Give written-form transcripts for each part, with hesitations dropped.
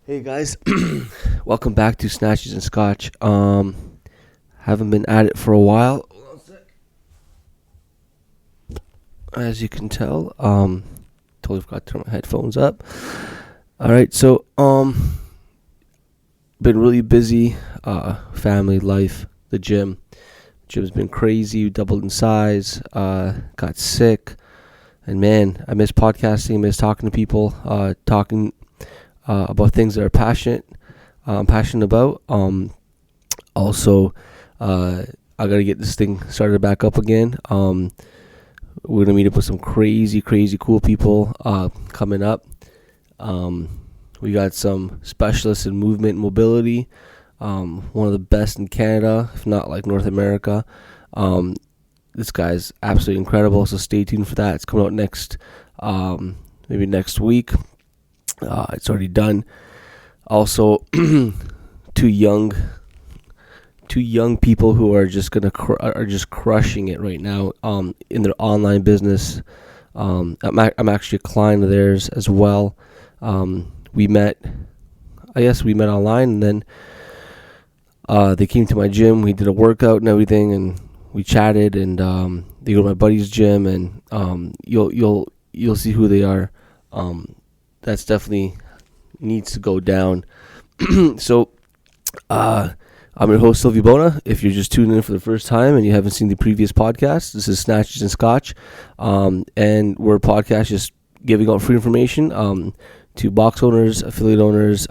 Hey guys, welcome back to Snatches and Scotch. Haven't been at it for a while, as you can tell. Totally forgot to turn my headphones up. All right, so been really busy. Family life, the gym. Gym's been crazy. Doubled in size. Got sick, and man, I miss podcasting. Miss talking to people. Talking about things that are passionate about. Also, I gotta get this thing started back up again. We're gonna meet up with some crazy cool people coming up. We got some specialists in movement and mobility. One of the best in Canada, if not like North America. This guy's absolutely incredible, so stay tuned for that. It's coming out maybe next week. It's already done. Also, two young people who are just are just crushing it right now in their online business. I'm actually a client of theirs as well. We met online, and then they came to my gym. We did a workout and everything, and we chatted. And they go to my buddy's gym, and you'll see who they are. That's definitely needs to go down. So, I'm your host, Sylvie Bona. If you're just tuning in for the first time and you haven't seen the previous podcast, this is Snatches and Scotch. And we're a podcast just giving out free information to box owners, affiliate owners,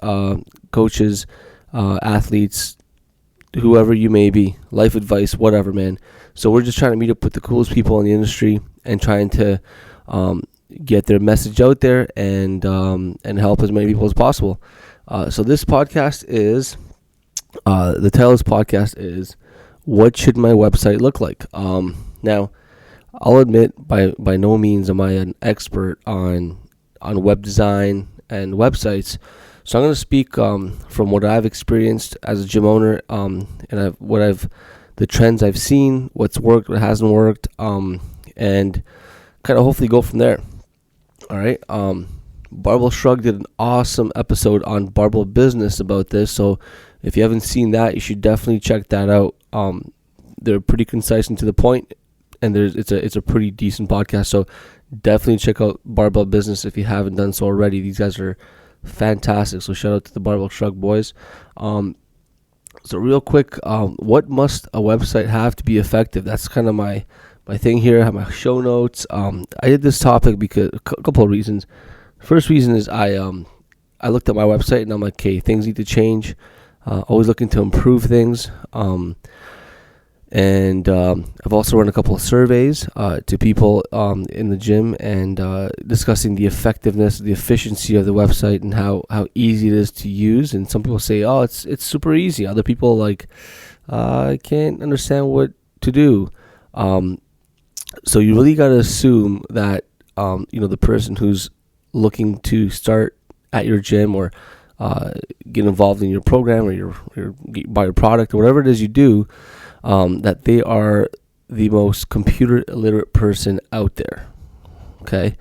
coaches, athletes, whoever you may be, life advice, whatever, man. So we're just trying to meet up with the coolest people in the industry and trying to get their message out there and help as many people as possible. So this podcast is, the title of this podcast is, what should my website look like? Now, I'll admit, by no means am I an expert on web design and websites. So I'm going to speak from what I've experienced as a gym owner, and the trends I've seen, what's worked, what hasn't worked, and kind of hopefully go from there. All right. Barbell Shrug did an awesome episode on barbell business about this. So if you haven't seen that, you should definitely check that out. They're pretty concise and to the point, and it's a pretty decent podcast. So definitely check out Barbell Business if you haven't done so already. These guys are fantastic. So shout out to the Barbell Shrug boys. So real quick, what must a website have to be effective? That's kind of my thing here. I have my show notes. I did this topic because a couple of reasons. First reason is I looked at my website and I'm like, okay, things need to change. Always looking to improve things. And I've also run a couple of surveys to people in the gym and discussing the effectiveness, the efficiency of the website and how easy it is to use. And some people say, oh, it's super easy. Other people like, I can't understand what to do. So you really got to assume that the person who's looking to start at your gym or get involved in your program or your buy your product or whatever it is you do, that they are the most computer illiterate person out there. Okay,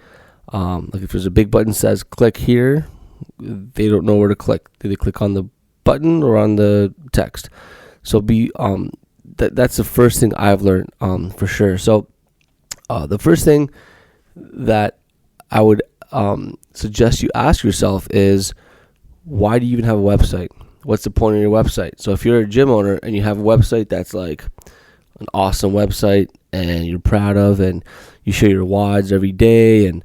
like if there's a big button that says click here, they don't know where to click. Do they click on the button or on the text? So that's the first thing I've learned for sure. So the first thing that I would suggest you ask yourself is, why do you even have a website? What's the point of your website? So if you're a gym owner and you have a website that's like an awesome website and you're proud of, and you show your WODs every day, and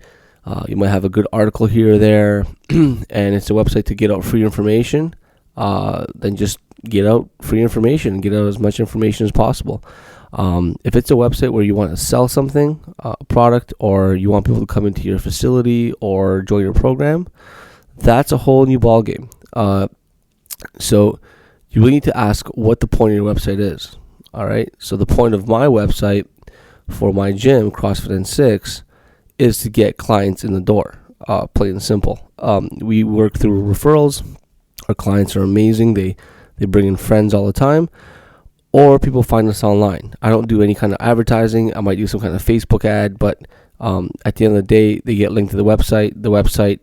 you might have a good article here or there, and it's a website to get out free information, then just get out free information and get out as much information as possible. If it's a website where you want to sell something, a product, or you want people to come into your facility or join your program, that's a whole new ballgame. So you really need to ask what the point of your website is. All right. So the point of my website for my gym, CrossFit N6, is to get clients in the door. Plain and simple. We work through referrals. Our clients are amazing. They bring in friends all the time. Or people find us online. I don't do any kind of advertising. I might do some kind of Facebook ad, but at the end of the day, they get linked to the website. The website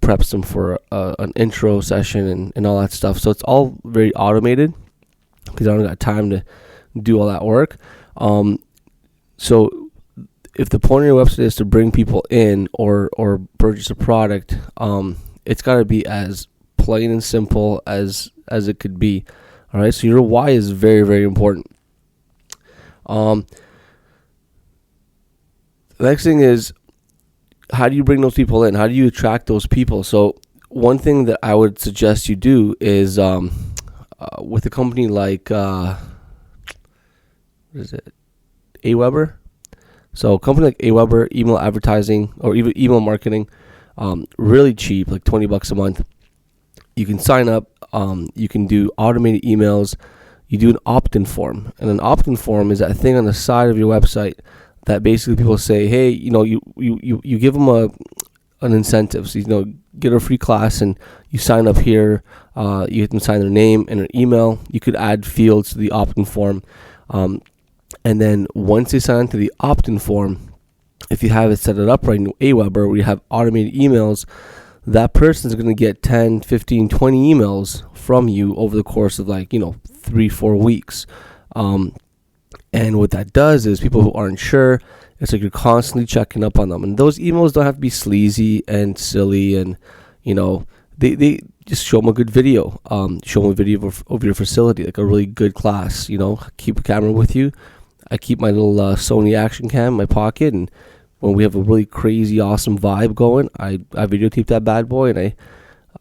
preps them for an intro session and all that stuff. So it's all very automated because I don't got time to do all that work. So if the point of your website is to bring people in or purchase a product, it's got to be as plain and simple as it could be. All right, so your why is very, very important. The next thing is, how do you bring those people in? How do you attract those people? So one thing that I would suggest you do is with a company like what is it, Aweber. So a company like Aweber, email advertising or even email marketing, really cheap, like $20 a month. You can sign up. You can do automated emails. You do an opt-in form, and an opt-in form is that thing on the side of your website that basically people say, hey, you give them an incentive. So, get a free class and you sign up here. You get them sign their name and their email. You could add fields to the opt-in form. And then once they sign into the opt-in form, if you have it set it up right in Aweber where you have automated emails, that person is going to get 10, 15, 20 emails from you over the course of 3-4 weeks. And what that does is people who aren't sure, it's like you're constantly checking up on them. And those emails don't have to be sleazy and silly, and they just show them a good video. Show them a video of your facility, like a really good class. Keep a camera with you. I keep my little Sony action cam in my pocket, and when we have a really crazy, awesome vibe going, I videotape that bad boy, and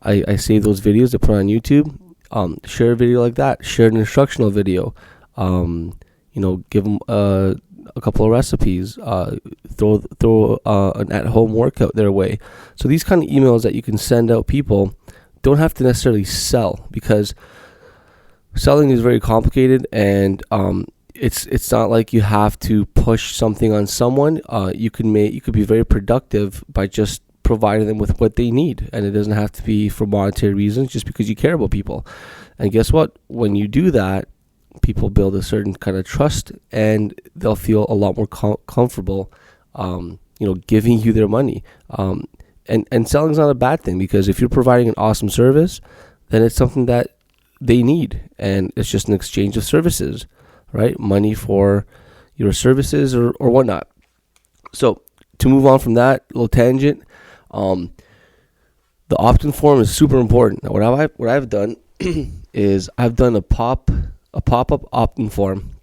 I save those videos. I put on YouTube. Share a video like that. Share an instructional video. Give them a couple of recipes. Throw an at-home workout their way. So these kind of emails that you can send out, people don't have to necessarily sell, because selling is very complicated, and it's not like you have to push something on someone. You could be very productive by just providing them with what they need, and it doesn't have to be for monetary reasons, just because you care about people. And guess what? When you do that, people build a certain kind of trust, and they'll feel a lot more comfortable, giving you their money. And selling is not a bad thing, because if you're providing an awesome service, then it's something that they need, and it's just an exchange of services, right? Money for your services or whatnot. So to move on from that little tangent, the opt-in form is super important. Now, what I've done is I've done a pop-up opt-in form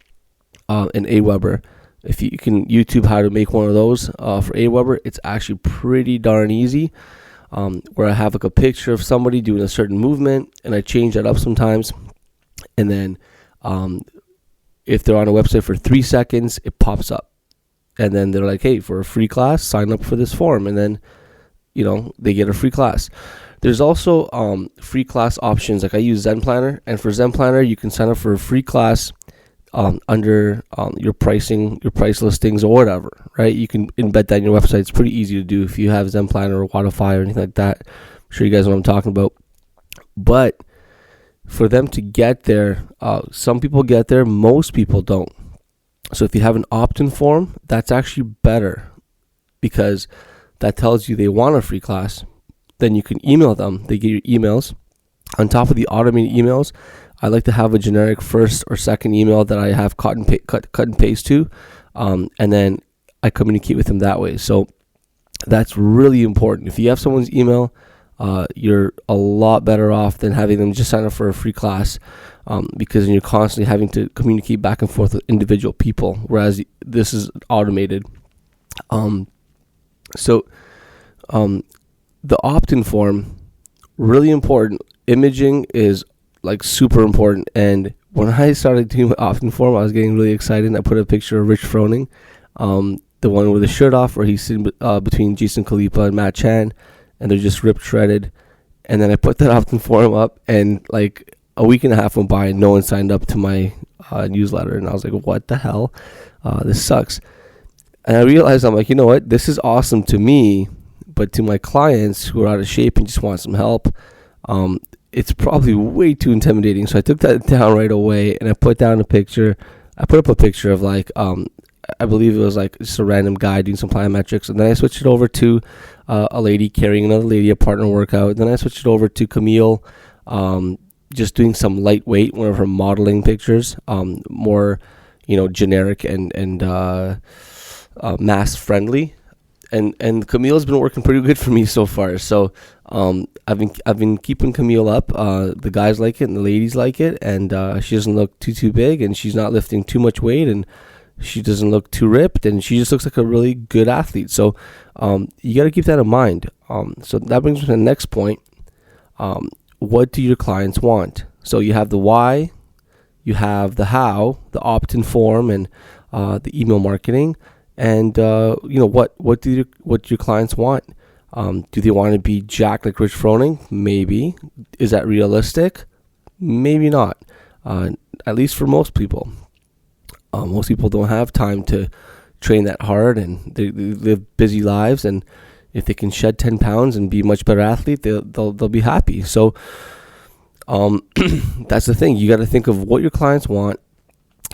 in Aweber. If you can YouTube how to make one of those for Aweber, it's actually pretty darn easy. Where I have a picture of somebody doing a certain movement, and I change that up sometimes. And then if they're on a website for 3 seconds, it pops up. And then they're like, hey, for a free class, sign up for this form. And then, they get a free class. There's also free class options. Like I use Zen Planner, and for Zen Planner, you can sign up for a free class under your pricing, your price listings, or whatever, right? You can embed that in your website. It's pretty easy to do if you have Zen Planner or Wodify or anything like that. I'm sure you guys know what I'm talking about. But for them to get there, some people get there, most people don't. So if you have an opt-in form, that's actually better, because that tells you they want a free class. Then you can email them. They get your emails. On top of the automated emails, I like to have a generic first or second email that I have cut and paste to, and then I communicate with them that way. So that's really important. If you have someone's email, you're a lot better off than having them just sign up for a free class, because then you're constantly having to communicate back and forth with individual people, whereas this is automated. So the opt-in form, really important. Imaging is super important. And when I started doing my opt-in form, I was getting really excited. I put a picture of Rich Froning, the one with the shirt off, where he's sitting between Jason Khalipa and Matt Chan, and they're just ripped shredded. And then I put that opt-in form up, and a week and a half went by and no one signed up to my newsletter. And I was like, what the hell? This sucks. And I realized, I'm like, you know what? This is awesome to me, but to my clients who are out of shape and just want some help, it's probably way too intimidating. So I took that down right away, and I put up a picture of I believe it was like just a random guy doing some plyometrics, and then I switched it over to a lady carrying another lady, a partner workout. Then I switched it over to Camille, just doing some lightweight, one of her modeling pictures, more, generic and mass friendly. And Camille's been working pretty good for me so far. So I've been keeping Camille up. The guys like it and the ladies like it, and she doesn't look too big, and she's not lifting too much weight, and she doesn't look too ripped, and she just looks like a really good athlete. So you got to keep that in mind. So that brings me to the next point. What do your clients want? So you have the why, you have the how, the opt-in form, and the email marketing. And what do your clients want? Do they want to be jacked like Rich Froning? Maybe. Is that realistic? Maybe not. At least for most people. Most people don't have time to train that hard, and they live busy lives. And if they can shed 10 pounds and be a much better athlete, they'll be happy. So that's the thing. You got to think of what your clients want,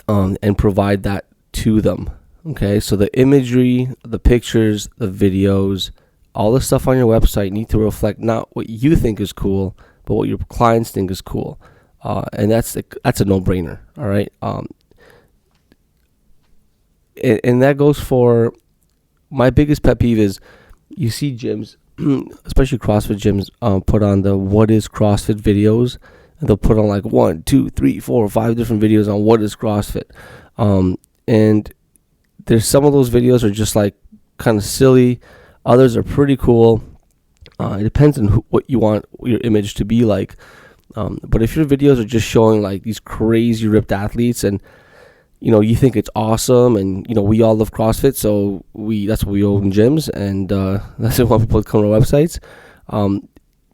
and provide that to them. Okay, so the imagery, the pictures, the videos, all the stuff on your website need to reflect not what you think is cool, but what your clients think is cool. And that's a no-brainer, all right? And that goes for my biggest pet peeve is you see gyms, especially CrossFit gyms, put on the what is CrossFit videos, and they'll put on like 1, 2, 3, 4, 5 different videos on what is CrossFit. And there's some of those videos are just like kind of silly. Others are pretty cool. It depends on what you want your image to be like. But if your videos are just showing like these crazy ripped athletes, and you think it's awesome, and we all love CrossFit, so that's what we own gyms, and that's why people come to our websites,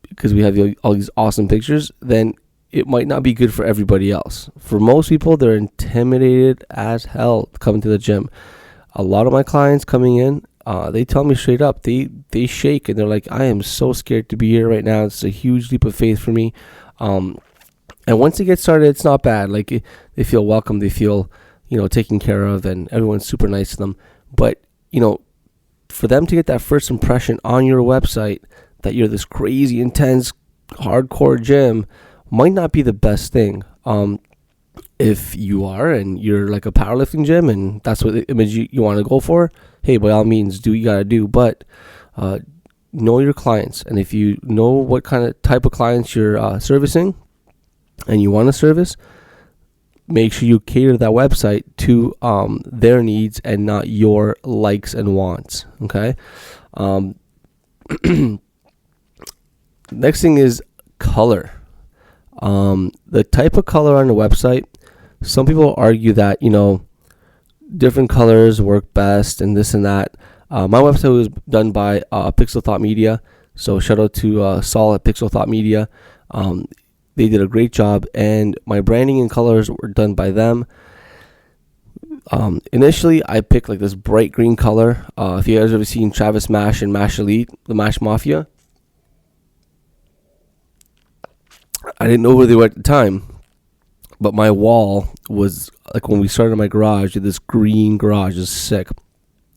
because we have all these awesome pictures. Then it might not be good for everybody else. For most people, they're intimidated as hell coming to the gym. A lot of my clients coming in, they tell me straight up, they shake, and they're like, I am so scared to be here right now. It's a huge leap of faith for me. And once they get started, it's not bad. Like, they feel welcome, they feel, taken care of, and everyone's super nice to them. But, for them to get that first impression on your website that you're this crazy, intense, hardcore gym might not be the best thing. If you are, and you're like a powerlifting gym, and that's what the image you want to go for, hey, by all means, do what you got to do. But know your clients. And if you know what kind of type of clients you're servicing and you want to service, make sure you cater that website to their needs and not your likes and wants. Okay. Next thing is color. The type of color on the website. Some people argue that, different colors work best and this and that. My website was done by Pixel Thought Media. So shout out to Saul at Pixel Thought Media. They did a great job, and my branding and colors were done by them. Initially, I picked like this bright green color. If you guys ever seen Travis Mash and Mash Elite, the Mash Mafia, I didn't know where they were at the time. But my wall was, like when we started my garage, this green garage is sick.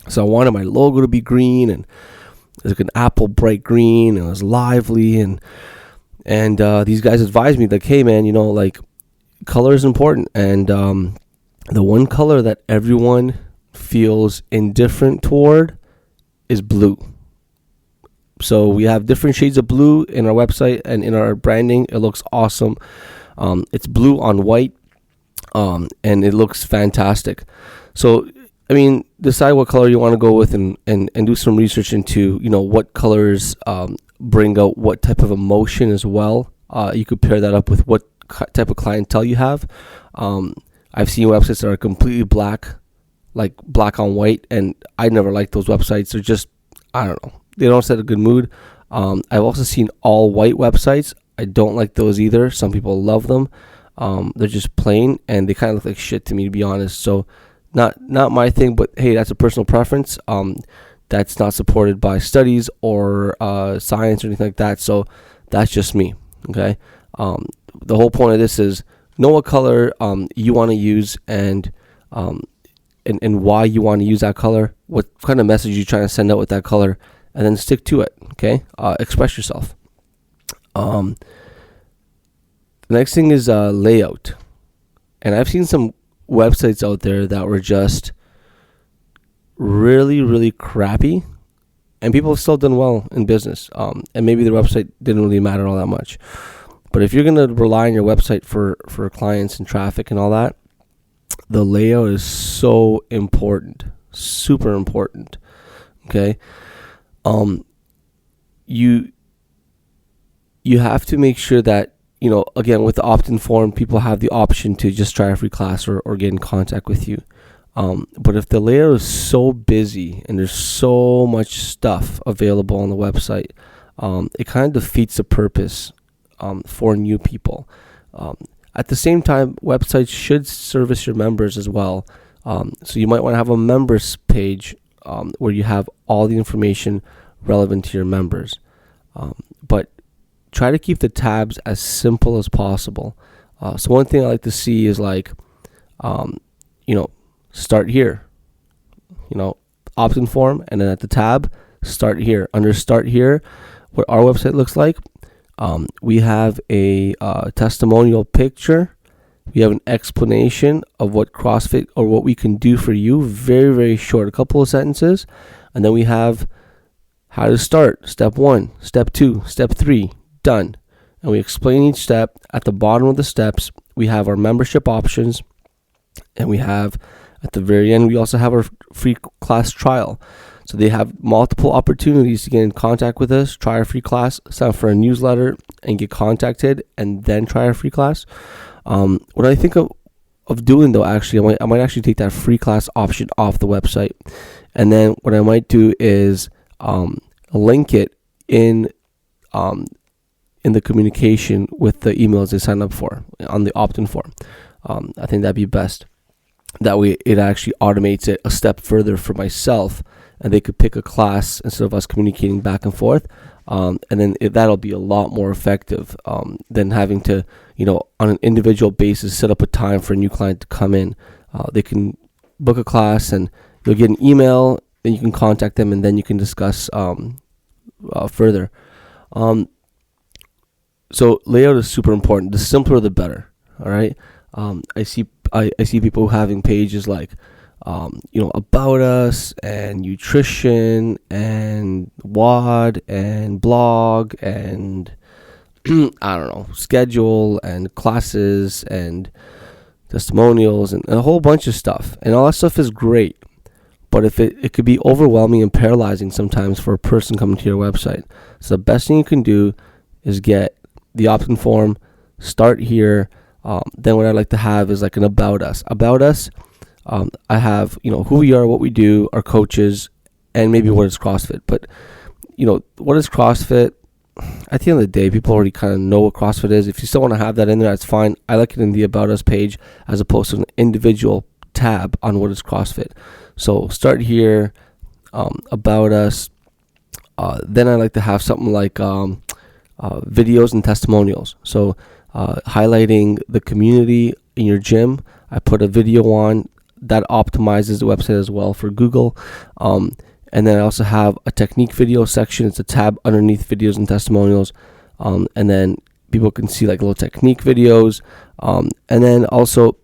So I wanted my logo to be green, and it was like an apple bright green, and it was lively, and these guys advised me, like, hey man, like, color is important, and the one color that everyone feels indifferent toward is blue. So we have different shades of blue in our website and in our branding. It looks awesome. It's blue on white, and it looks fantastic. So, decide what color you want to go with, and do some research into, what colors bring out what type of emotion as well. You could pair that up with what type of clientele you have. I've seen websites that are completely black, like black on white, and I never liked those websites. They're just, I don't know, they don't set a good mood. I've also seen all white websites. I don't like those either. Some people love them. They're just plain, and they kind of look like shit to me, to be honest. So not my thing, but hey, that's a personal preference. That's not supported by studies or science or anything like that. So that's just me. Okay. The whole point of this is know what color you want to use, and and why you want to use that color, what kind of message you're trying to send out with that color, and then stick to it. Okay, express yourself. The next thing is layout, and I've seen some websites out there that were just really, really crappy, and people have still done well in business. And maybe their website didn't really matter all that much. But if you're going to rely on your website for clients and traffic and all that, the layout is so important, super important. Okay, you have to make sure that, again, with the opt-in form, people have the option to just try a free class or get in contact with you. But if the layout is so busy and there's so much stuff available on the website, it kind of defeats the purpose for new people. At the same time, websites should service your members as well. So you might want to have a members page where you have all the information relevant to your members. But try to keep the tabs as simple as possible. So one thing I like to see is like, start here, opt-in form, and then at the tab, start here. Under start here, what our website looks like, we have a testimonial picture. We have an explanation of what CrossFit or what we can do for you. Very, very short, a couple of sentences. And then we have how to start. Step 1, step 2, step 3, done. And we explain each step. At the bottom of the steps, we have our membership options. And we have, at the very end, we also have our free class trial. So they have multiple opportunities to get in contact with us, try our free class, sign up for a newsletter, and get contacted, and then try our free class. What I think of doing, though, actually, I might actually take that free class option off the website. And then what I might do is link it in the communication with the emails they sign up for on the opt-in form. I think that'd be best. That way it actually automates it a step further for myself, and they could pick a class instead of us communicating back and forth. And then that'll be a lot more effective than having to, on an individual basis, set up a time for a new client to come in. They can book a class and you'll get an email, then you can contact them, and then you can discuss further. So layout is super important. The simpler, the better. All right. I see people having pages like, about us and nutrition and WOD and blog and schedule and classes and testimonials and a whole bunch of stuff. And all that stuff is great. But if it could be overwhelming and paralyzing sometimes for a person coming to your website. So the best thing you can do is get the opt-in form, start here. Then what I like to have is like an about us. About us, I have, who we are, what we do, our coaches, and maybe what is CrossFit. But, what is CrossFit? At the end of the day, people already kind of know what CrossFit is. If you still want to have that in there, that's fine. I like it in the About Us page as opposed to an individual tab on what is CrossFit. So start here, About Us. Then I like to have something like videos and testimonials. So highlighting the community in your gym. I put a video on that optimizes the website as well for Google. And then I also have a technique video section. It's a tab underneath videos and testimonials. And then people can see like little technique videos. And then also,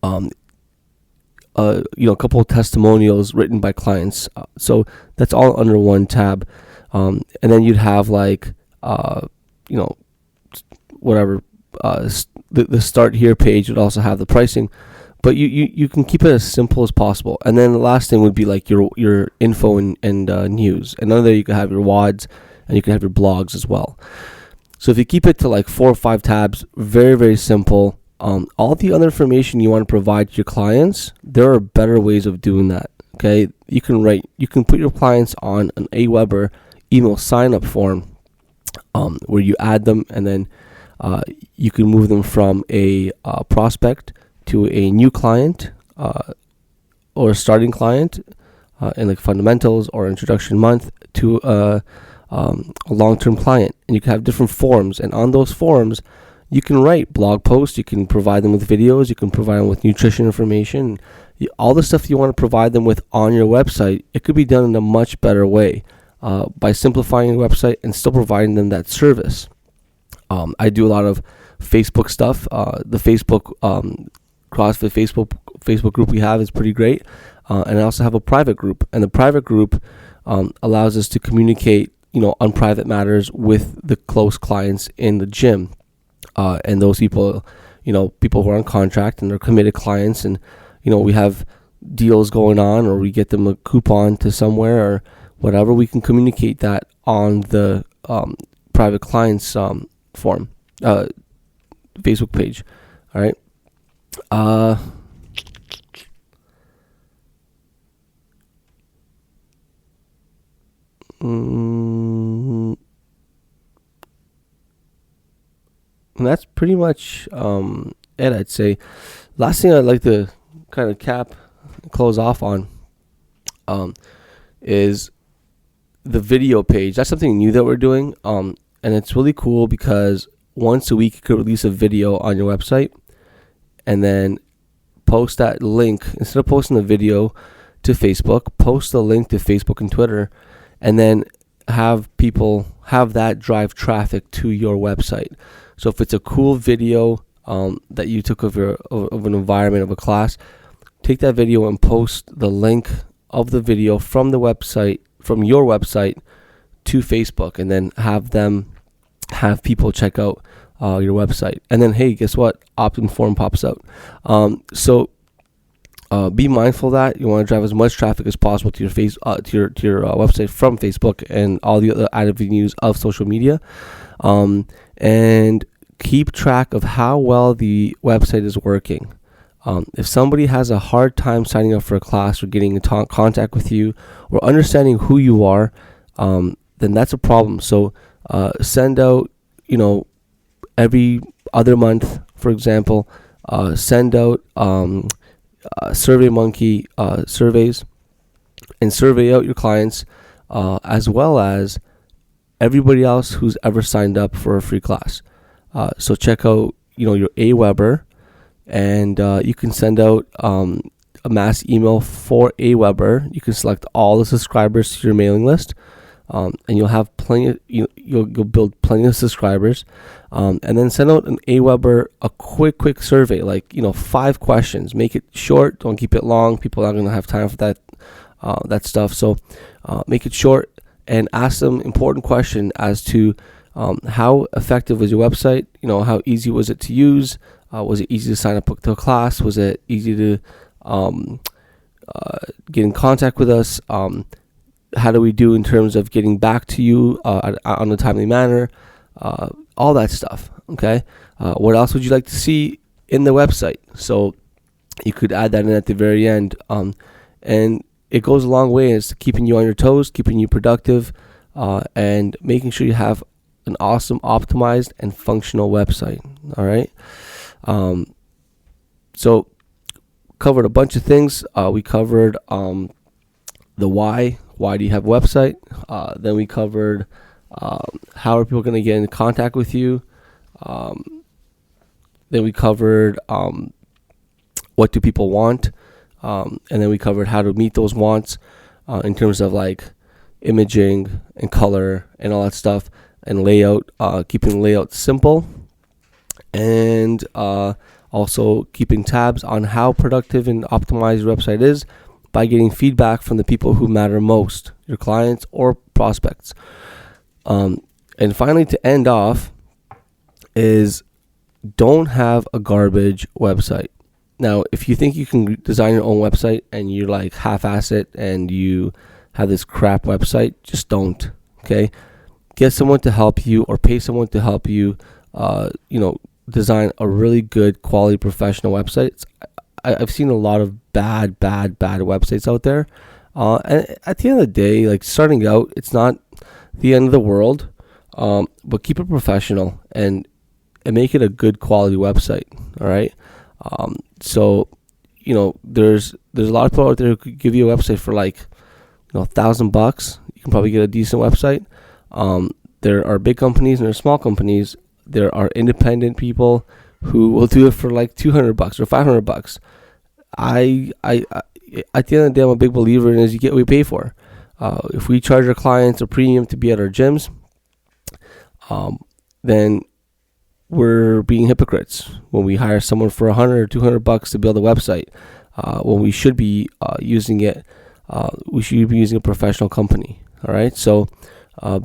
a couple of testimonials written by clients. So that's all under one tab. And then you'd have like, whatever, the start here page would also have the pricing, but you can keep it as simple as possible. And then the last thing would be like your info and news. And under there you can have your WODs and you can have your blogs as well. So if you keep it to like 4 or 5 tabs, very, very simple. All the other information you want to provide to your clients, there are better ways of doing that. Okay, you can put your clients on an Aweber email sign up form, where you add them, and then you can move them from a prospect to a new client or a starting client in like fundamentals or introduction month to a long-term client. And you can have different forms, and on those forms you can write blog posts, you can provide them with videos, you can provide them with nutrition information, all the stuff you want to provide them with on your website. It could be done in a much better way by simplifying your website and still providing them that service. I do a lot of Facebook stuff. The Facebook CrossFit Facebook group we have is pretty great, and I also have a private group. And the private group allows us to communicate, on private matters with the close clients in the gym, and those people, people who are on contract and they're committed clients, and we have deals going on, or we get them a coupon to somewhere or whatever. We can communicate that on the private clients form, Facebook page. All right. And that's pretty much it, I'd say. Last thing I'd like to kind of close off on is the video page. That's something new that we're doing, and it's really cool because once a week you could release a video on your website and then post that link. Instead of posting the video to Facebook, post the link to Facebook and Twitter, and then have people have that drive traffic to your website. So if it's a cool video that you took of an environment of a class, take that video and post the link of the video from your website to Facebook, and then have people check out your website. And then, hey, guess what? Opt-in form pops out. So be mindful that you want to drive as much traffic as possible to your website from Facebook and all the other avenues of social media, and keep track of how well the website is working. If somebody has a hard time signing up for a class or getting in contact with you or understanding who you are, then that's a problem. So send out, every other month, for example, send out SurveyMonkey surveys, and survey out your clients, as well as everybody else who's ever signed up for a free class. So check out, your Aweber, and you can send out a mass email for Aweber. You can select all the subscribers to your mailing list, and you'll have plenty. You'll build plenty of subscribers, and then send out an Aweber a quick survey, like 5 questions. Make it short. Don't keep it long. People are not going to have time for that stuff. So make it short and ask them important question as to how effective was your website. How easy was it to use? Was it easy to sign up to a class? Was it easy to get in contact with us? How do we do in terms of getting back to you on a timely manner? All that stuff. Okay. What else would you like to see in the website? So you could add that in at the very end. And it goes a long way as to keeping you on your toes, keeping you productive, and making sure you have an awesome, optimized, and functional website. All right. So covered a bunch of things. We covered the why. Why do you have a website? Then we covered how are people going to get in contact with you. Then we covered what do people want, and then we covered how to meet those wants in terms of like imaging and color and all that stuff, and layout, keeping the layout simple, and also keeping tabs on how productive and optimized your website is by getting feedback from the people who matter most, your clients or prospects. And finally, to end off, is don't have a garbage website. Now, if you think you can design your own website and you like half-ass it and you have this crap website, just don't. Okay, get someone to help you or pay someone to help you. Design a really good quality professional website. I've seen a lot of bad websites out there. And at the end of the day, like starting out, it's not the end of the world. But keep it professional and make it a good quality website. All right. So there's a lot of people out there who could give you a website for like $1,000. You can probably get a decent website. There are big companies and there are small companies. there are independent people who will do it for like $200 or $500. I at the end of the day, I'm a big believer in is you get what you pay for. If we charge our clients a premium to be at our gyms, then we're being hypocrites when we hire someone for $100 or $200 to build a website. When we should be using it, we should be using a professional company. All right, so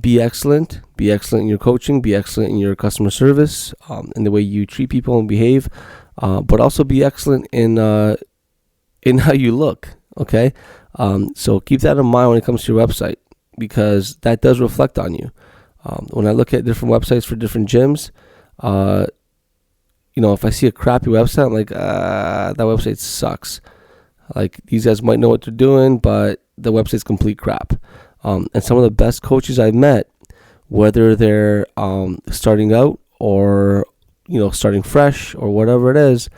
be excellent. Be excellent in your coaching. Be excellent in your customer service, in the way you treat people and behave. But also be excellent in how you look. Okay, so keep that in mind when it comes to your website, because that does reflect on you. When I look at different websites for different gyms, if I see a crappy website, I'm like, that website sucks. Like, these guys might know what they're doing, but the website's complete crap. And some of the best coaches I've met, whether they're starting out or starting fresh or whatever it is,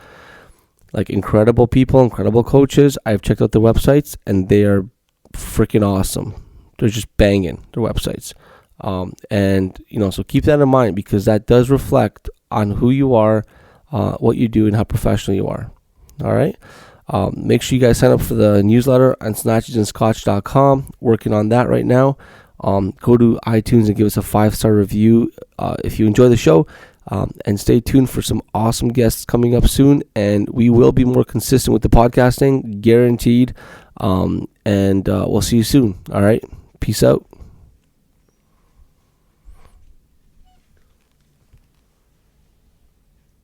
like incredible people, incredible coaches, I've checked out their websites and they are freaking awesome. They're just banging their websites. So keep that in mind, because that does reflect on who you are, what you do, and how professional you are. All right. Make sure you guys sign up for the newsletter on snatchesandscotch.com. Working on that right now. Go to iTunes and give us a 5-star review if you enjoy the show. And stay tuned for some awesome guests coming up soon. And we will be more consistent with the podcasting, guaranteed. And we'll see you soon. All right. Peace out.